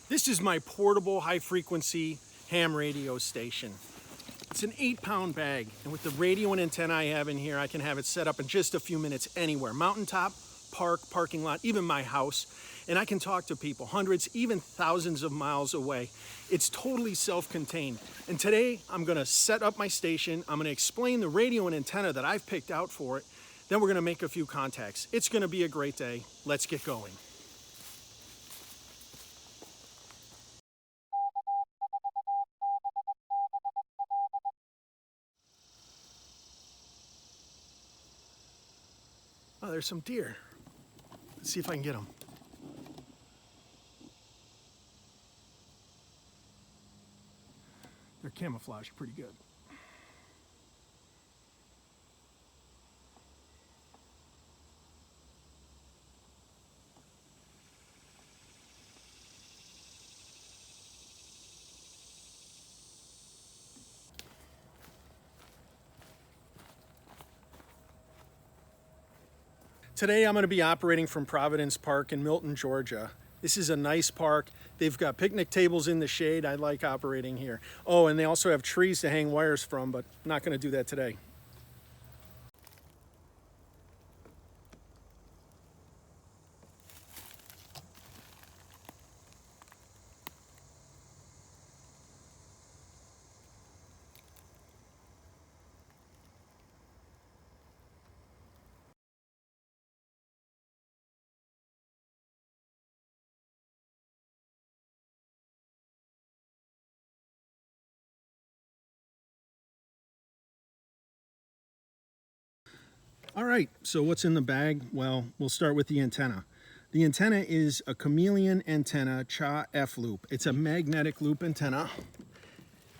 This is my portable high-frequency ham radio station. It's an 8-pound bag, and with the radio and antenna I have in here, I can have it set up in just a few minutes anywhere. Mountaintop, park, parking lot, even my house. And I can talk to people hundreds, even thousands of miles away. It's totally self-contained. And today, I'm gonna set up my station. I'm gonna explain the radio and antenna that I've picked out for it. Then we're gonna make a few contacts. It's gonna be a great day. Let's get going. Oh, there's some deer. Let's see if I can get them. They're camouflaged pretty good. Today I'm going to be operating from Providence Park in Milton, Georgia. This is a nice park. They've got picnic tables in the shade. I like operating here. Oh, and they also have trees to hang wires from, but I'm not going to do that today. All right, so what's in the bag? Well, we'll start with the antenna. The antenna is a Chameleon antenna Cha F loop. It's a magnetic loop antenna.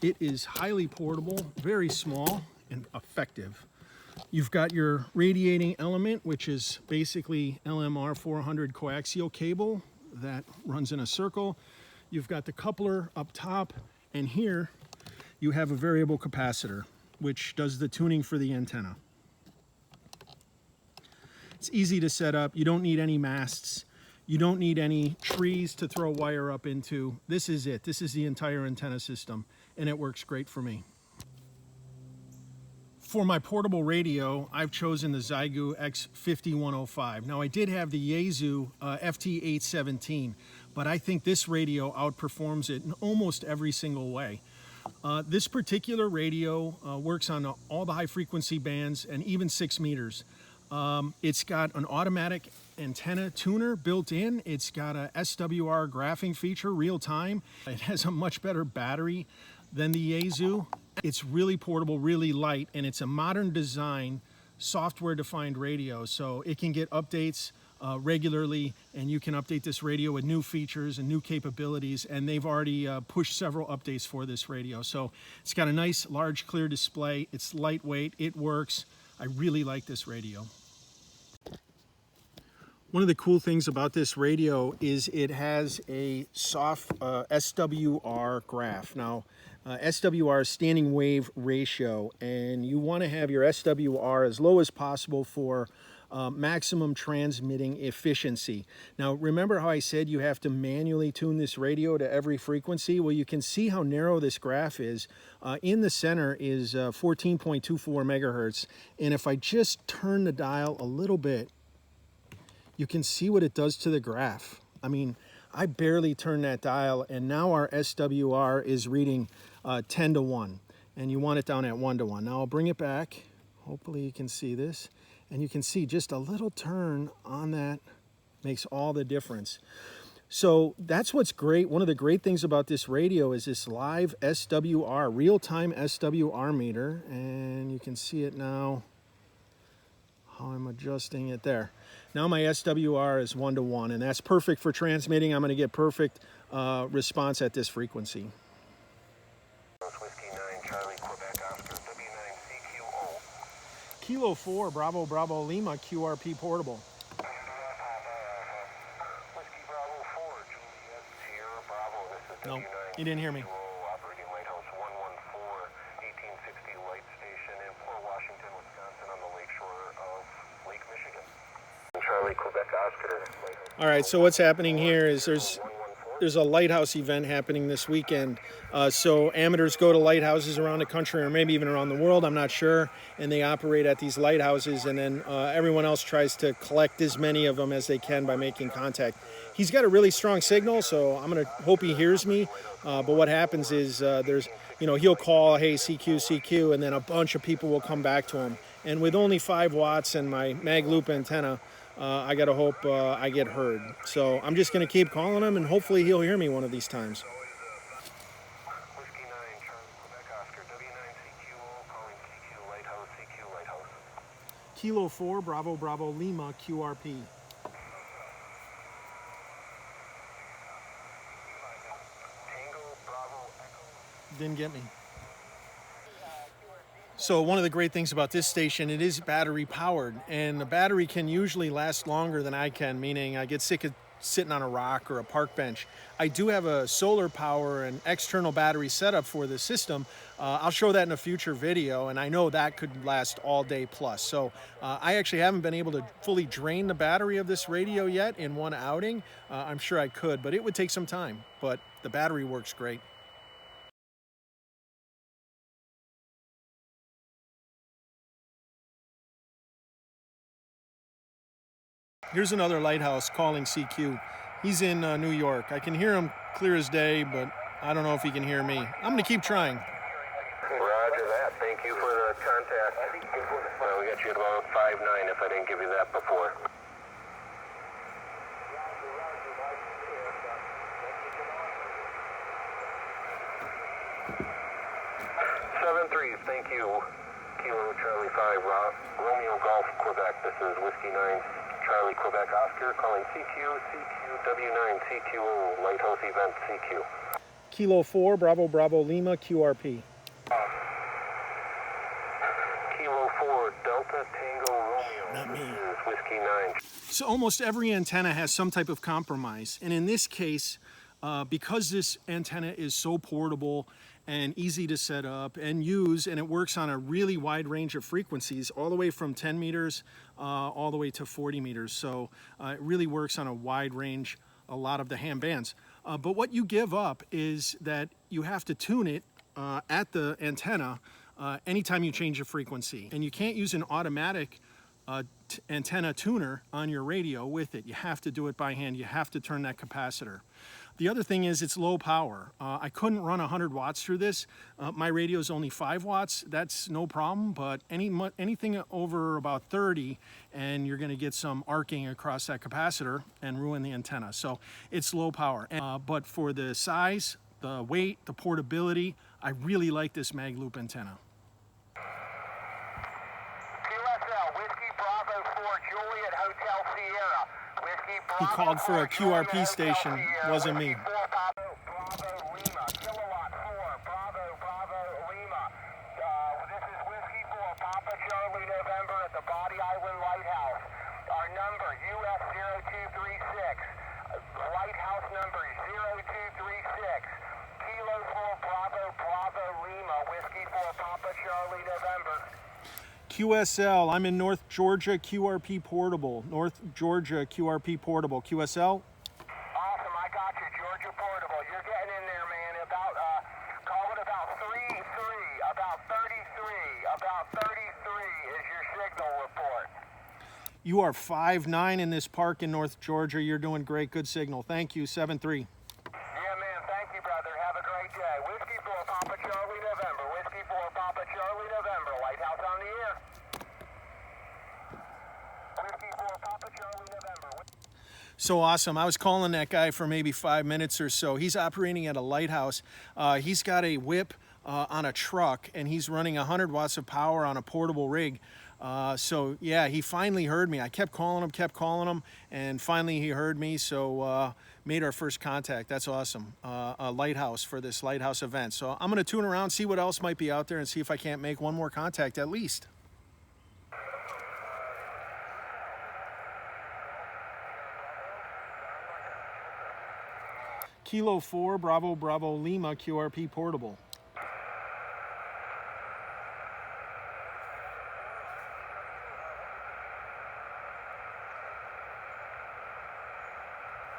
It is highly portable, very small, and effective. You've got your radiating element, which is basically LMR 400 coaxial cable that runs in a circle. You've got the coupler up top, and here you have a variable capacitor, which does the tuning for the antenna. It's easy to set up. You don't need any masts. You don't need any trees to throw wire up into. This is it. This is the entire antenna system, and it works great for me. For my portable radio, I've chosen the Xeigu X-5105. Now, I did have the Xeigu FT817, but I think this radio outperforms it in almost every single way. This particular radio works on all the high-frequency bands and even 6 meters. It's got an automatic antenna tuner built in. It's got a SWR graphing feature, real time. It has a much better battery than the Xeigu. It's really portable, really light, and it's a modern design, software-defined radio, so it can get updates regularly, and you can update this radio with new features and new capabilities, and they've already pushed several updates for this radio. So it's got a nice, large, clear display. It's lightweight. It works. I really like this radio. One of the cool things about this radio is it has a soft SWR graph. Now, SWR is standing wave ratio, and you want to have your SWR as low as possible for maximum transmitting efficiency. Now, remember how I said you have to manually tune this radio to every frequency? Well, you can see how narrow this graph is. In the center is 14.24 megahertz, and if I just turn the dial a little bit, you can see what it does to the graph. I mean, I barely turned that dial, and now our SWR is reading 10 to 1, and you want it down at 1 to 1. Now I'll bring it back. Hopefully you can see this, and you can see just a little turn on that makes all the difference. So that's what's great. One of the great things about this radio is this live SWR, real-time SWR meter, and you can see it now, how I'm adjusting it there. Now my SWR is 1 to 1, and that's perfect for transmitting. I'm going to get perfect response at this frequency. Whiskey 9, Charlie, Quebec, Oscar, W9CQO. Kilo 4, Bravo, Bravo, Lima, QRP portable. Whiskey Bravo 4, Juliet, Sierra, Bravo. This is No, W9CQO. you didn't hear me. Operating Lighthouse 114, 1860 Light Station in Port Washington, Wisconsin on the lakeshore of Lake Michigan. Charlie, Quebec, Oscar. All right, so what's happening here is there's there's a lighthouse event happening this weekend. So amateurs go to lighthouses around the country, or maybe even around the world, I'm not sure, and they operate at these lighthouses, and then everyone else tries to collect as many of them as they can by making contact. He's got a really strong signal, so I'm going to hope he hears me. But what happens is he'll call, hey, CQ, CQ, and then a bunch of people will come back to him. And with only 5 watts and my mag loop antenna, I got to hope I get heard. So I'm just going to keep calling him, and hopefully he'll hear me one of these times. Whiskey 9, Charlie, Quebec, Oscar, W9CQO, calling CQ Lighthouse, CQ Lighthouse. Kilo 4, Bravo, Bravo, Lima, QRP. Tango, Bravo, Echo. Didn't get me. So one of the great things about this station, it is battery powered, and the battery can usually last longer than I can, meaning I get sick of sitting on a rock or a park bench. I do have a solar power and external battery setup for the system. I'll show that in a future video, and I know that could last all day plus. So I actually haven't been able to fully drain the battery of this radio yet in one outing. I'm sure I could, but it would take some time. But the battery works great. Here's another lighthouse calling CQ. He's in New York. I can hear him clear as day, but I don't know if he can hear me. I'm going to keep trying. Roger that. Thank you for the contact. Well, we got you at about 5'9" if I didn't give you that before. 7-3, thank you. Kilo Charlie 5, Romeo Golf, Quebec. This is Whiskey 9, Charlie, Quebec, Oscar, calling CQ, W9, CQO, Lighthouse Event, CQ. Kilo 4, Bravo, Bravo, Lima, QRP. Kilo 4, Delta Tango Romeo. Not me. This is Whiskey 9. So almost every antenna has some type of compromise. And in this case, because this antenna is so portable and easy to set up and use, and it works on a really wide range of frequencies, all the way from 10 meters all the way to 40 meters. So it really works on a wide range, a lot of the ham bands. But what you give up is that you have to tune it at the antenna anytime you change a frequency. And you can't use an automatic antenna tuner on your radio with it. You have to do it by hand. You have to turn that capacitor. The other thing is it's low power. I couldn't run 100 watts through this. My radio is only 5 watts. That's no problem, but anything over about 30, and you're going to get some arcing across that capacitor and ruin the antenna. So it's low power. But for the size, the weight, the portability, I really like this mag loop antenna. QSL, Whiskey Bravo 4, Juliet Hotel Sierra. Whiskey Bravo He called for a 4, Juliet QRP station, Hotel Sierra. wasn't me. Whiskey 4, Bravo Lima, Kilowatt 4, Bravo Lima. This is Whiskey 4, Papa Charlie November at the Body Island Lighthouse. Our number, US 0236. Lighthouse number 0236. Kilo 4, Bravo Lima, Whiskey 4, Papa Charlie November. QSL, I'm in North Georgia, QRP portable. North Georgia, QRP portable. QSL? Awesome, I got you, Georgia Portable. You're getting in there, man. Call it about 33. About 33 is your signal report. You are 5'9" in this park in North Georgia. You're doing great. Good signal. Thank you. 7-3. Yeah, man, thank you, brother. Have a great day. Whiskey 4, Papa Charlie November. Whiskey 4, Papa Charlie November. Lighthouse on the air. Whiskey 4, Papa Charlie November. So awesome. I was calling that guy for maybe 5 minutes or so. He's operating at a lighthouse. He's got a whip on a truck, and he's running 100 watts of power on a portable rig. So yeah, he finally heard me. I kept calling him, and finally he heard me. So made our first contact. That's awesome. A lighthouse for this lighthouse event. So I'm going to tune around, see what else might be out there, and see if I can't make one more contact at least. Kilo 4, Bravo, Bravo, Lima, QRP portable.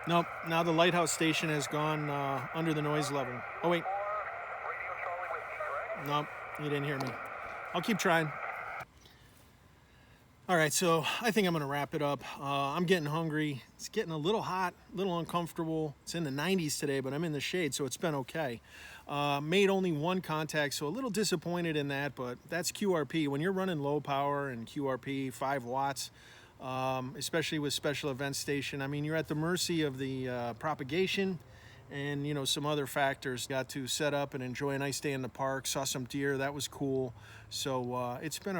Nope, now the lighthouse station has gone under the noise level. Oh wait, Radio Charlie Whiskey, correct? nope, you didn't hear me. I'll keep trying. All right, so I think I'm gonna wrap it up. I'm getting hungry. It's getting a little hot, a little uncomfortable. It's in the 90s today, but I'm in the shade, so it's been okay. Made only one contact, so a little disappointed in that, but that's QRP. When you're running low power and QRP, 5 watts, especially with special event station, I mean, you're at the mercy of the propagation and, you know, some other factors. Got to set up and enjoy a nice day in the park, saw some deer, that was cool. So it's been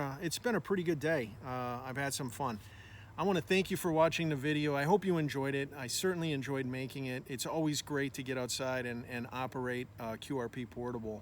a pretty good day. I've had some fun. I want to thank you for watching the video. I hope you enjoyed it. I certainly enjoyed making it. It's always great to get outside and operate QRP portable.